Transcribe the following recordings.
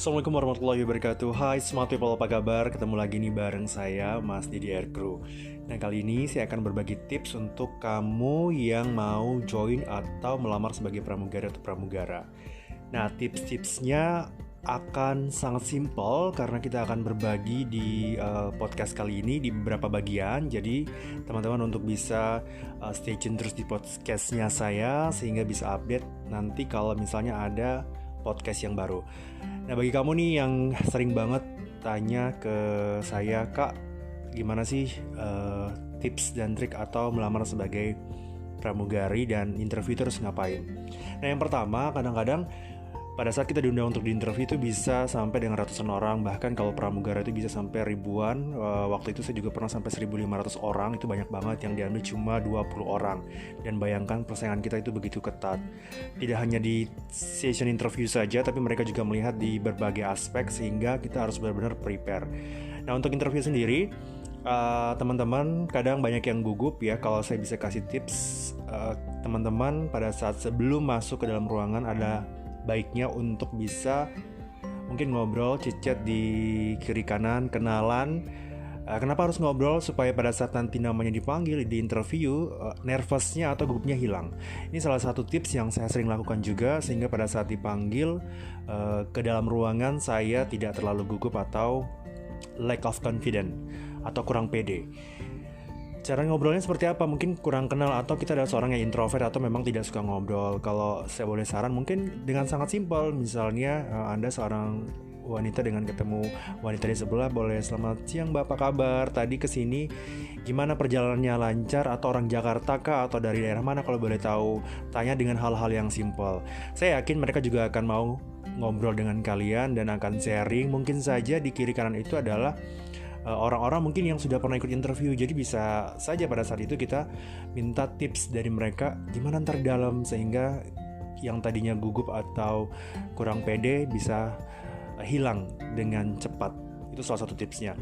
Assalamualaikum warahmatullahi wabarakatuh. Hai smart people, apa kabar? Ketemu lagi nih bareng saya, Mas Didi Aircrew. Nah, kali ini saya akan berbagi tips untuk kamu yang mau join atau melamar sebagai pramugari atau pramugara. Nah, tips-tipsnya akan sangat simpel karena kita akan berbagi di podcast kali ini di beberapa bagian. Jadi teman-teman untuk bisa stay tune terus di podcastnya saya sehingga bisa update nanti kalau misalnya ada podcast yang baru. Nah, bagi kamu nih yang sering banget tanya ke saya, Kak, gimana sih tips dan trik atau melamar sebagai pramugari dan interview terus ngapain? Nah, yang pertama, kadang-kadang pada saat kita diundang untuk diinterview itu bisa sampai dengan ratusan orang. Bahkan kalau pramugara itu bisa sampai ribuan. Waktu itu saya juga pernah sampai 1.500 orang. Itu banyak banget, yang diambil cuma 20 orang. Dan bayangkan persaingan kita itu begitu ketat. Tidak hanya di session interview saja, tapi mereka juga melihat di berbagai aspek, sehingga kita harus benar-benar prepare. Nah, untuk interview sendiri, teman-teman kadang banyak yang gugup ya. Kalau saya bisa kasih tips, teman-teman pada saat sebelum masuk ke dalam ruangan ada baiknya untuk bisa mungkin ngobrol, chit-chat di kiri kanan, kenalan. Kenapa harus ngobrol? Supaya pada saat nanti namanya dipanggil di interview, nervousnya atau gugupnya hilang. Ini salah satu tips yang saya sering lakukan juga, sehingga pada saat dipanggil ke dalam ruangan saya tidak terlalu gugup atau lack of confidence atau kurang pede. Cara ngobrolnya seperti apa? Mungkin kurang kenal atau kita adalah seorang yang introvert atau memang tidak suka ngobrol. Kalau saya boleh saran, mungkin dengan sangat simpel. Misalnya Anda seorang wanita dengan ketemu wanita di sebelah, boleh, "Selamat siang Mbak, apa kabar? Tadi kesini gimana, perjalanannya lancar? Atau orang Jakarta kah? Atau dari daerah mana kalau boleh tahu?" Tanya dengan hal-hal yang simpel. Saya yakin mereka juga akan mau ngobrol dengan kalian dan akan sharing. Mungkin saja di kiri kanan itu adalah orang-orang mungkin yang sudah pernah ikut interview. Jadi bisa saja pada saat itu kita minta tips dari mereka gimana ntar dalam, sehingga yang tadinya gugup atau kurang pede bisa hilang dengan cepat. Itu salah satu tipsnya.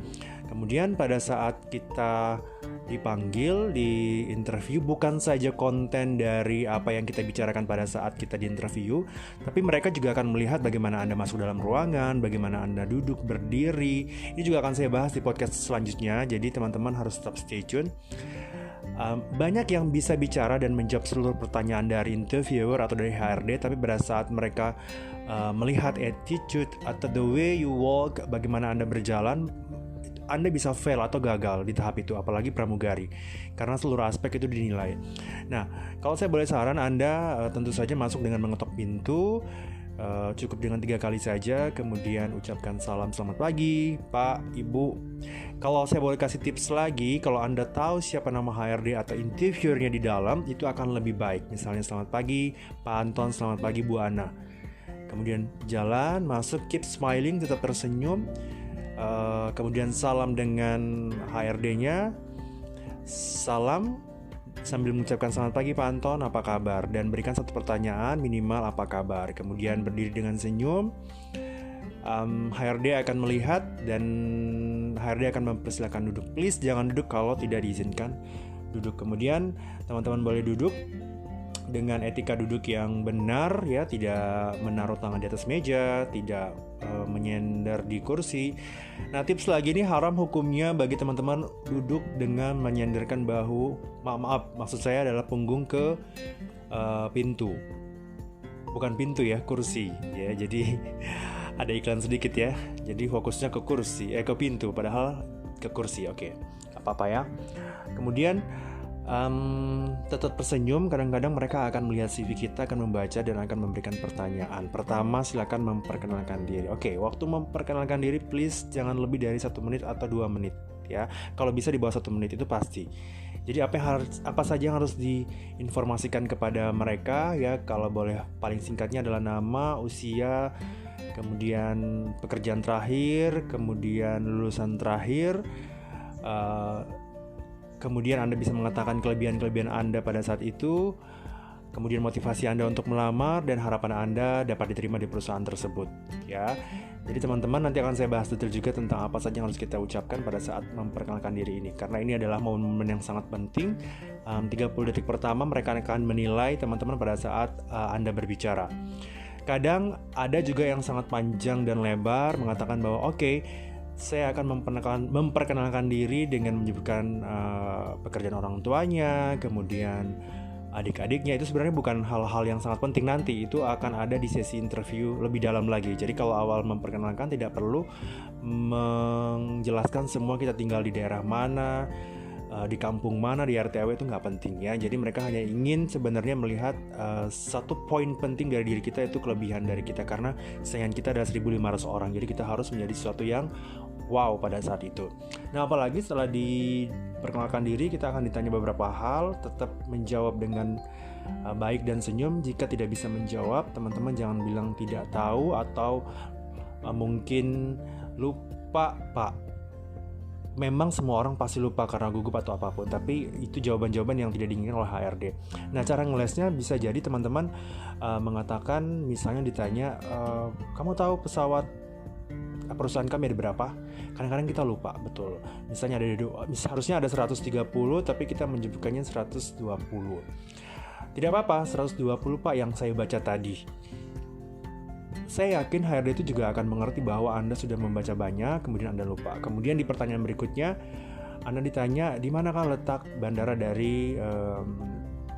Kemudian pada saat kita dipanggil di interview, bukan saja konten dari apa yang kita bicarakan pada saat kita di interview, tapi mereka juga akan melihat bagaimana Anda masuk dalam ruangan, bagaimana Anda duduk, berdiri. Ini juga akan saya bahas di podcast selanjutnya, jadi teman-teman harus tetap stay tune. Banyak yang bisa bicara dan menjawab seluruh pertanyaan dari interviewer atau dari HRD, tapi pada saat mereka melihat attitude atau the way you walk, bagaimana Anda berjalan, Anda bisa fail atau gagal di tahap itu, apalagi pramugari, karena seluruh aspek itu dinilai. Nah, kalau saya boleh saran, Anda tentu saja masuk dengan mengetok pintu. Cukup dengan 3 kali saja, kemudian ucapkan salam, "Selamat pagi Pak, Ibu." Kalau saya boleh kasih tips lagi, kalau Anda tahu siapa nama HRD atau interviewernya di dalam, itu akan lebih baik. Misalnya, "Selamat pagi Pak Anton, selamat pagi Bu Ana." Kemudian jalan, masuk, keep smiling, tetap tersenyum. Kemudian salam dengan HRD-nya, salam sambil mengucapkan, "Selamat pagi Pak Anton, apa kabar?" Dan berikan satu pertanyaan minimal, "Apa kabar?" Kemudian berdiri dengan senyum. HRD akan melihat dan HRD akan mempersilahkan duduk. Please jangan duduk kalau tidak diizinkan duduk. Kemudian teman-teman boleh duduk dengan etika duduk yang benar ya, tidak menaruh tangan di atas meja, tidak menyender di kursi. Nah, tips lagi ini haram hukumnya bagi teman-teman duduk dengan menyenderkan bahu, maksud saya adalah punggung ke pintu. Bukan pintu ya, kursi ya. Jadi ada iklan sedikit ya. Jadi fokusnya ke kursi, ke pintu, padahal ke kursi. Oke, apa-apa ya. Kemudian tetap tersenyum. Kadang-kadang mereka akan melihat CV kita, akan membaca dan akan memberikan pertanyaan. Pertama, silakan memperkenalkan diri. Oke, waktu memperkenalkan diri please jangan lebih dari 1 menit atau 2 menit ya. Kalau bisa di bawah 1 menit itu pasti. Jadi apa saja yang harus diinformasikan kepada mereka ya. Kalau boleh paling singkatnya adalah nama, usia, kemudian pekerjaan terakhir, kemudian lulusan terakhir. Kemudian Anda bisa mengatakan kelebihan-kelebihan Anda pada saat itu, kemudian motivasi Anda untuk melamar, dan harapan Anda dapat diterima di perusahaan tersebut ya. Jadi teman-teman, nanti akan saya bahas detail juga tentang apa saja yang harus kita ucapkan pada saat memperkenalkan diri ini, karena ini adalah momen yang sangat penting. 30 detik pertama mereka akan menilai teman-teman pada saat Anda berbicara. Kadang ada juga yang sangat panjang dan lebar mengatakan bahwa oke, saya akan memperkenalkan diri dengan menyebutkan pekerjaan orang tuanya, kemudian adik-adiknya. Itu sebenarnya bukan hal-hal yang sangat penting, nanti itu akan ada di sesi interview lebih dalam lagi. Jadi kalau awal memperkenalkan tidak perlu menjelaskan semua kita tinggal di daerah mana, di kampung mana, di RT RW, itu nggak penting ya. Jadi mereka hanya ingin sebenarnya melihat satu poin penting dari diri kita, itu kelebihan dari kita, karena saingan kita ada 1.500 orang. Jadi kita harus menjadi sesuatu yang wow pada saat itu. Nah, apalagi setelah diperkenalkan diri, kita akan ditanya beberapa hal. Tetap menjawab dengan baik dan senyum. Jika tidak bisa menjawab, teman-teman jangan bilang tidak tahu atau mungkin lupa, Pak. Memang semua orang pasti lupa karena gugup atau apapun, tapi itu jawaban-jawaban yang tidak diinginkan oleh HRD. Nah, cara ngelesnya bisa jadi teman-teman mengatakan, misalnya ditanya, kamu tahu pesawat perusahaan kami ada berapa? Kadang-kadang kita lupa, betul. Misalnya harusnya ada 130, tapi kita menyebutkannya 120. Tidak apa-apa, 120 Pak yang saya baca tadi. Saya yakin HRD itu juga akan mengerti bahwa Anda sudah membaca banyak, kemudian Anda lupa. Kemudian di pertanyaan berikutnya, Anda ditanya, di manakah letak bandara dari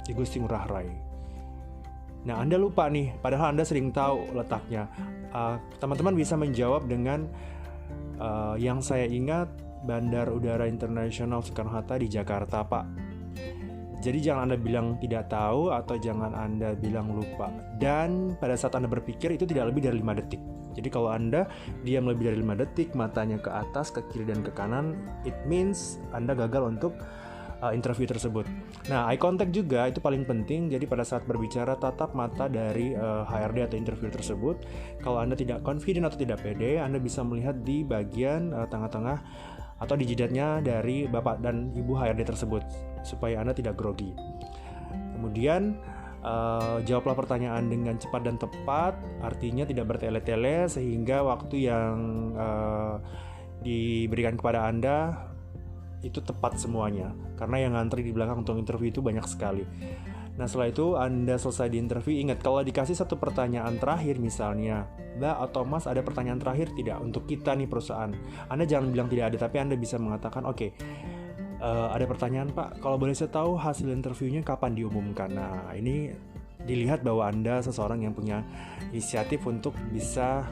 Igusti Ngurah Rai? Nah, Anda lupa nih, padahal Anda sering tahu letaknya. Teman-teman bisa menjawab dengan yang saya ingat, Bandar Udara Internasional Soekarno-Hatta di Jakarta, Pak. Jadi jangan Anda bilang tidak tahu atau jangan Anda bilang lupa. Dan pada saat Anda berpikir itu tidak lebih dari 5 detik. Jadi kalau Anda diam lebih dari 5 detik, matanya ke atas, ke kiri dan ke kanan, it means Anda gagal untuk interview tersebut. Nah, eye contact juga itu paling penting. Jadi pada saat berbicara, tatap mata dari HRD atau interview tersebut. Kalau Anda tidak confident atau tidak pede, Anda bisa melihat di bagian tengah-tengah atau di jidatnya dari Bapak dan Ibu HRD tersebut, supaya Anda tidak grogi. Kemudian jawablah pertanyaan dengan cepat dan tepat, artinya tidak bertele-tele, sehingga waktu yang diberikan kepada Anda itu tepat semuanya, karena yang ngantri di belakang untuk interview itu banyak sekali. Nah, setelah itu Anda selesai di interview, ingat kalau dikasih satu pertanyaan terakhir, misalnya Mbak atau Mas ada pertanyaan terakhir tidak untuk kita nih perusahaan, Anda jangan bilang tidak ada, tapi Anda bisa mengatakan oke, ada pertanyaan Pak, kalau boleh saya tahu hasil interviewnya kapan diumumkan. Nah, ini dilihat bahwa Anda seseorang yang punya inisiatif untuk bisa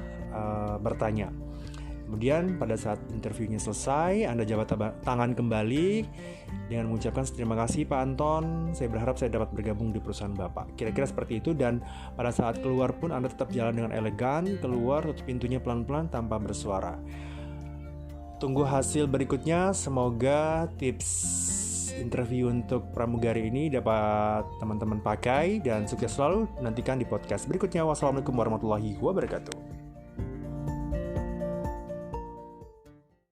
bertanya. Kemudian pada saat interviewnya selesai, Anda jabat tangan kembali dengan mengucapkan terima kasih Pak Anton, saya berharap saya dapat bergabung di perusahaan Bapak. Kira-kira seperti itu. Dan pada saat keluar pun Anda tetap jalan dengan elegan, keluar, tutup pintunya pelan-pelan tanpa bersuara. Tunggu hasil berikutnya. Semoga tips interview untuk pramugari ini dapat teman-teman pakai, dan sukses selalu. Nantikan di podcast berikutnya. Wassalamualaikum warahmatullahi wabarakatuh.